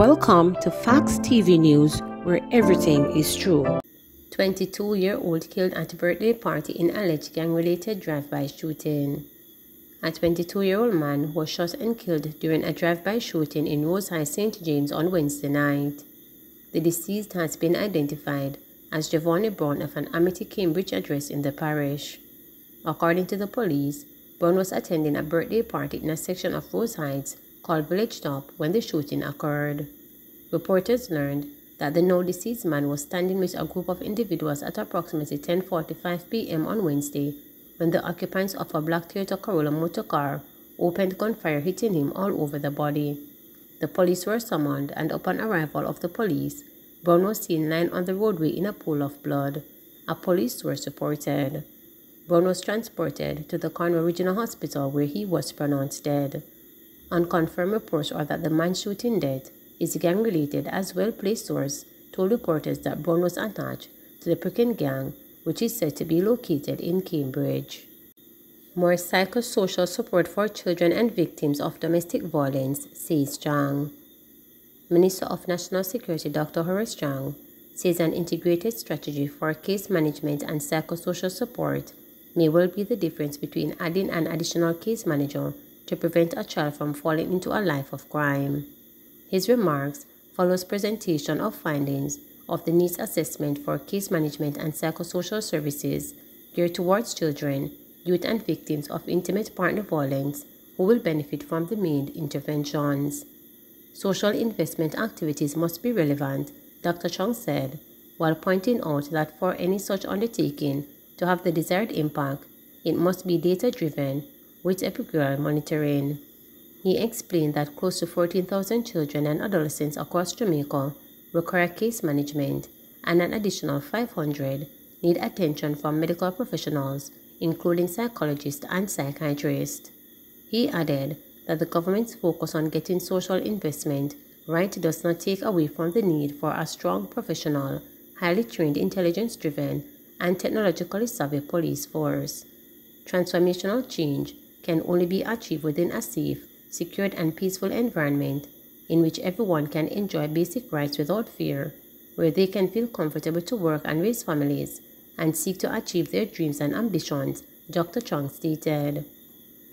Welcome to Facts TV News, where everything is true. 22-year-old killed at birthday party in alleged gang-related drive-by shooting. A 22-year-old man was shot and killed during a drive-by shooting in Rose High, St. James on Wednesday night. The deceased has been identified as Javonne Brown of an Amity Cambridge address in the parish. According to the police, Brown was attending a birthday party in a section of Rose Heights called Village Top when the shooting occurred. Reporters learned that the now deceased man was standing with a group of individuals at approximately 10:45 p.m. on Wednesday when the occupants of a black Toyota Corolla motor car opened gunfire, hitting him all over the body. The police were summoned, and upon arrival of the police, Brown was seen lying on the roadway in a pool of blood, a police source reported. Brown was transported to the Cornwall Regional Hospital where he was pronounced dead. Unconfirmed reports are that the man's shooting death is gang-related, as well-placed source told reporters that Brown was attached to the Pricking gang, which is said to be located in Cambridge. More psychosocial support for children and victims of domestic violence, says Chang. Minister of National Security Dr. Horace Chang says an integrated strategy for case management and psychosocial support may well be the difference between adding an additional case manager to prevent a child from falling into a life of crime. His remarks follows presentation of findings of the needs assessment for case management and psychosocial services geared towards children, youth and victims of intimate partner violence who will benefit from the main interventions. Social investment activities must be relevant, Dr. Chong said, while pointing out that for any such undertaking to have the desired impact, it must be data-driven with epicural monitoring. He explained that close to 14,000 children and adolescents across Jamaica require case management, and an additional 500 need attention from medical professionals, including psychologists and psychiatrists. He added that the government's focus on getting social investment right does not take away from the need for a strong, professional, highly trained, intelligence-driven, and technologically savvy police force. Transformational change can only be achieved within a safe, secured, and peaceful environment in which everyone can enjoy basic rights without fear, where they can feel comfortable to work and raise families and seek to achieve their dreams and ambitions, Dr. Chong stated.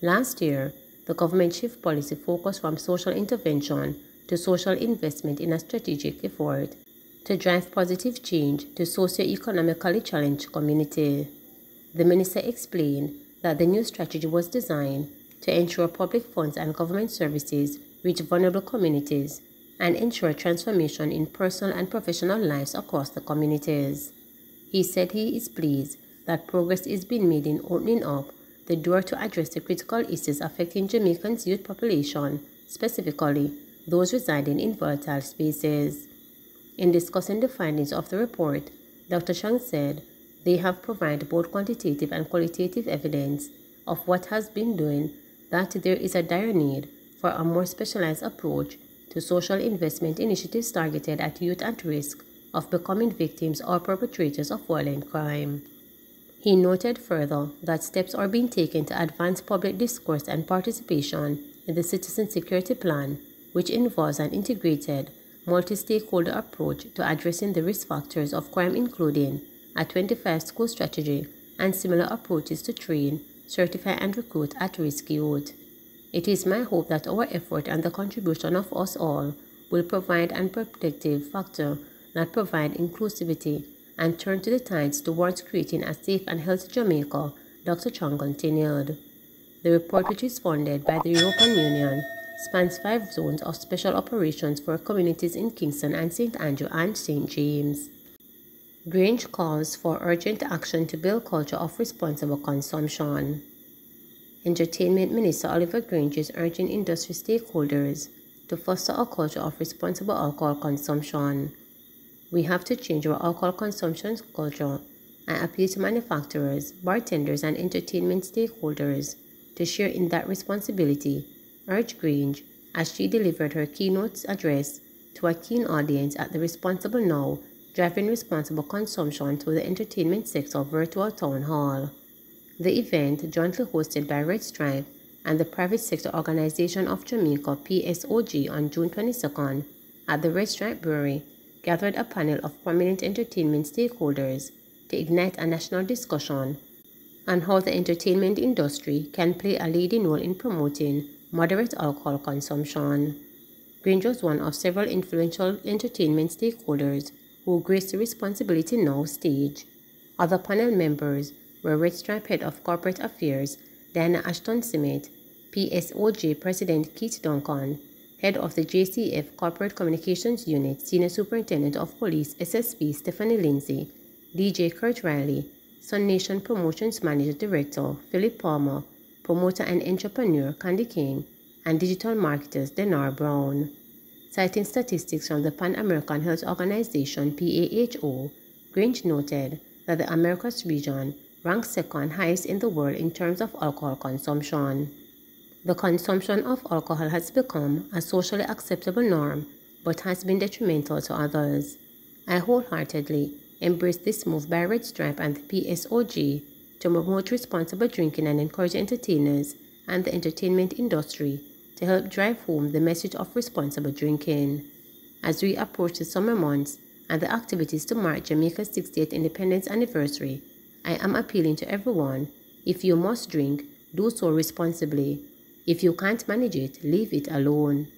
Last year, the government shift policy focused from social intervention to social investment in a strategic effort to drive positive change to socio-economically challenged communities. The minister explained that the new strategy was designed to ensure public funds and government services reach vulnerable communities and ensure transformation in personal and professional lives across the communities. He said he is pleased that progress is being made in opening up the door to address the critical issues affecting Jamaica's youth population, specifically those residing in volatile spaces. In discussing the findings of the report, Dr. Chang said they have provided both quantitative and qualitative evidence of what has been doing, that there is a dire need for a more specialized approach to social investment initiatives targeted at youth at risk of becoming victims or perpetrators of violent crime. He noted further that steps are being taken to advance public discourse and participation in the Citizen Security Plan, which involves an integrated, multi-stakeholder approach to addressing the risk factors of crime, including a 25-school strategy and similar approaches to train, certify, and recruit at-risk youth. It is my hope that our effort and the contribution of us all will provide an protective factor that provide inclusivity and turn to the tides towards creating a safe and healthy Jamaica, Dr. Chong continued. The report, which is funded by the European Union, spans 5 zones of special operations for communities in Kingston and St. Andrew and St. James. Grange calls for urgent action to build culture of responsible consumption. Entertainment Minister Oliver Grange is urging industry stakeholders to foster a culture of responsible alcohol consumption. We have to change our alcohol consumption culture and appeal to manufacturers, bartenders, and entertainment stakeholders to share in that responsibility, urged Grange as she delivered her keynote address to a keen audience at the Responsible Now, Driving Responsible Consumption through the Entertainment Sector virtual town hall. The event, jointly hosted by Red Stripe and the Private Sector Organization of Jamaica (PSOG) on June 22nd, at the Red Stripe Brewery gathered a panel of prominent entertainment stakeholders to ignite a national discussion on how the entertainment industry can play a leading role in promoting moderate alcohol consumption. Grange was one of several influential entertainment stakeholders who graced the Responsibility Now stage. Other panel members were Red Stripe Head of Corporate Affairs Diana Ashton-Smith, PSOJ President Keith Duncan, Head of the JCF Corporate Communications Unit Senior Superintendent of Police SSP Stephanie Lindsay, DJ Kurt Riley, Sun Nation Promotions Manager Director Philip Palmer, promoter and entrepreneur Candy King, and digital marketers Denar Brown. Citing statistics from the Pan American Health Organization PAHO, Grange noted that the Americas region ranks second highest in the world in terms of alcohol consumption. The consumption of alcohol has become a socially acceptable norm, but has been detrimental to others. I wholeheartedly embrace this move by Red Stripe and the PSOG to promote responsible drinking and encourage entertainers and the entertainment industry to help drive home the message of responsible drinking. As we approach the summer months and the activities to mark Jamaica's 60th independence anniversary, I am appealing to everyone: if you must drink, do so responsibly. If you can't manage it, leave it alone.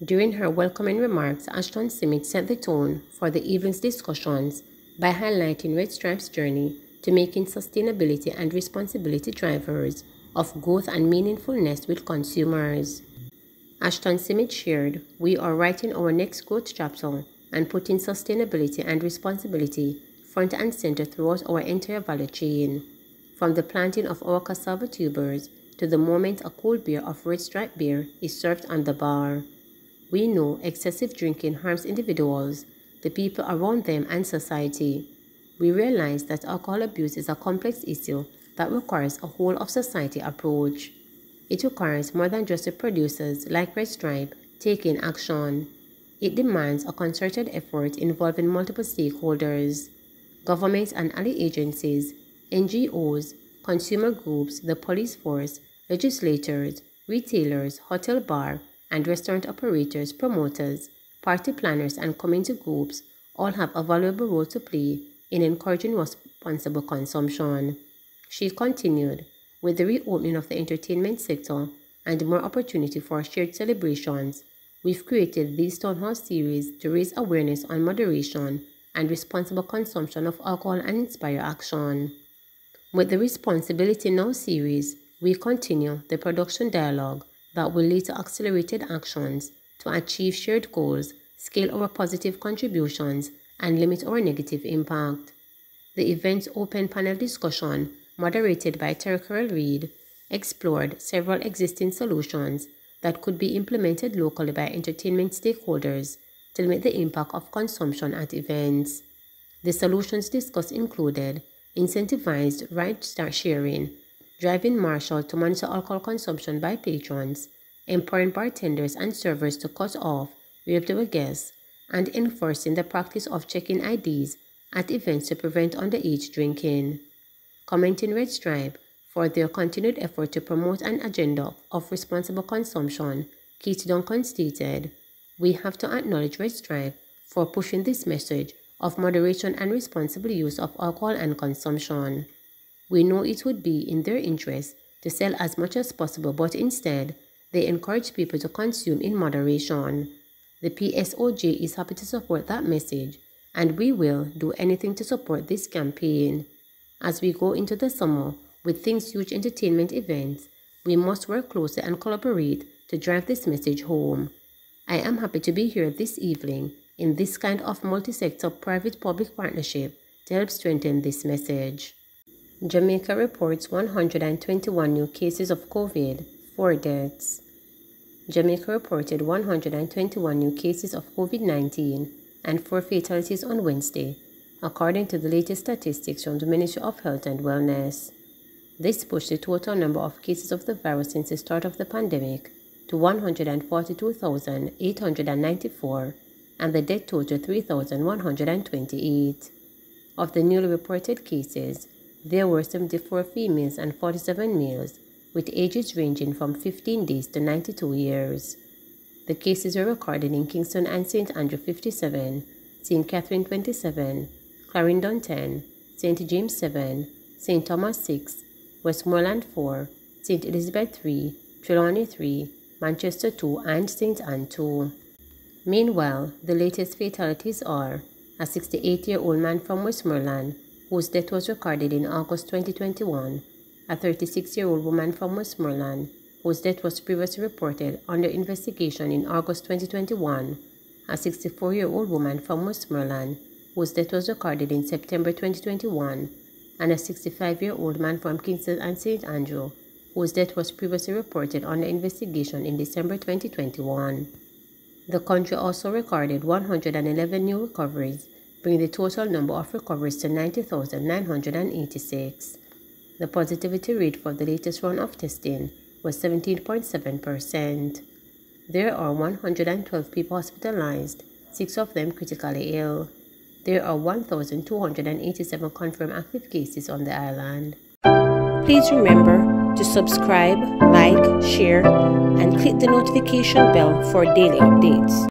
During her welcoming remarks, Ashton-Smith set the tone for the evening's discussions by highlighting Red Stripe's journey to making sustainability and responsibility drivers of growth and meaningfulness with consumers. Ashton-Smith shared, "We are writing our next growth chapter and putting sustainability and responsibility front and center throughout our entire value chain, from the planting of our cassava tubers to the moment a cold beer of Red Stripe beer is served on the bar. We know excessive drinking harms individuals, the people around them, and society. We realize that alcohol abuse is a complex issue that requires a whole-of-society approach. It requires more than just the producers, like Red Stripe, taking action. It demands a concerted effort involving multiple stakeholders, governments and ally agencies, NGOs, consumer groups, the police force, legislators, retailers, hotel bar and restaurant operators, promoters, party planners, and community groups all have a valuable role to play in encouraging responsible consumption." She continued, "With the reopening of the entertainment sector and more opportunity for shared celebrations, we've created these town hall series to raise awareness on moderation and responsible consumption of alcohol and inspire action. With the Responsibility Now series, we continue the production dialogue that will lead to accelerated actions to achieve shared goals, scale our positive contributions, and limit our negative impact." The event's open panel discussion, moderated by Terry Reid, explored several existing solutions that could be implemented locally by entertainment stakeholders to limit the impact of consumption at events. The solutions discussed included incentivized ride sharing, driving marshal to monitor alcohol consumption by patrons, empowering bartenders and servers to cut off reputable guests, and enforcing the practice of checking IDs at events to prevent underage drinking. Commenting Red Stripe for their continued effort to promote an agenda of responsible consumption, Keith Duncan stated, "We have to acknowledge Red Stripe for pushing this message of moderation and responsible use of alcohol and consumption. We know it would be in their interest to sell as much as possible, but instead, they encourage people to consume in moderation. The PSOJ is happy to support that message, and we will do anything to support this campaign. As we go into the summer with things huge entertainment events, we must work closely and collaborate to drive this message home. I am happy to be here this evening in this kind of multi-sector private-public partnership to help strengthen this message." Jamaica reports 121 new cases of COVID, 4 deaths. Jamaica reported 121 new cases of COVID-19 and 4 fatalities on Wednesday, according to the latest statistics from the Ministry of Health and Wellness. This pushed the total number of cases of the virus since the start of the pandemic to 142,894 and the death total 3,128. Of the newly reported cases, there were 74 females and 47 males, with ages ranging from 15 days to 92 years. The cases were recorded in Kingston and St. Andrew 57, St. Catherine 27, Clarendon 10, St. James 7, St. Thomas 6, Westmoreland 4, St. Elizabeth 3, Trelawney 3, Manchester 2, and St. Anne 2. Meanwhile, the latest fatalities are a 68-year-old man from Westmoreland, whose death was recorded in August 2021, a 36-year-old woman from Westmoreland, whose death was previously reported under investigation in August 2021, a 64-year-old woman from Westmoreland, whose death was recorded in September 2021, and a 65-year-old man from Kingston and St. Andrew, whose death was previously reported under investigation in December 2021. The country also recorded 111 new recoveries, bringing the total number of recoveries to 90,986. The positivity rate for the latest round of testing was 17.7%. There are 112 people hospitalized, 6 of them critically ill. There are 1,287 confirmed active cases on the island. Please remember to subscribe, like, share, and click the notification bell for daily updates.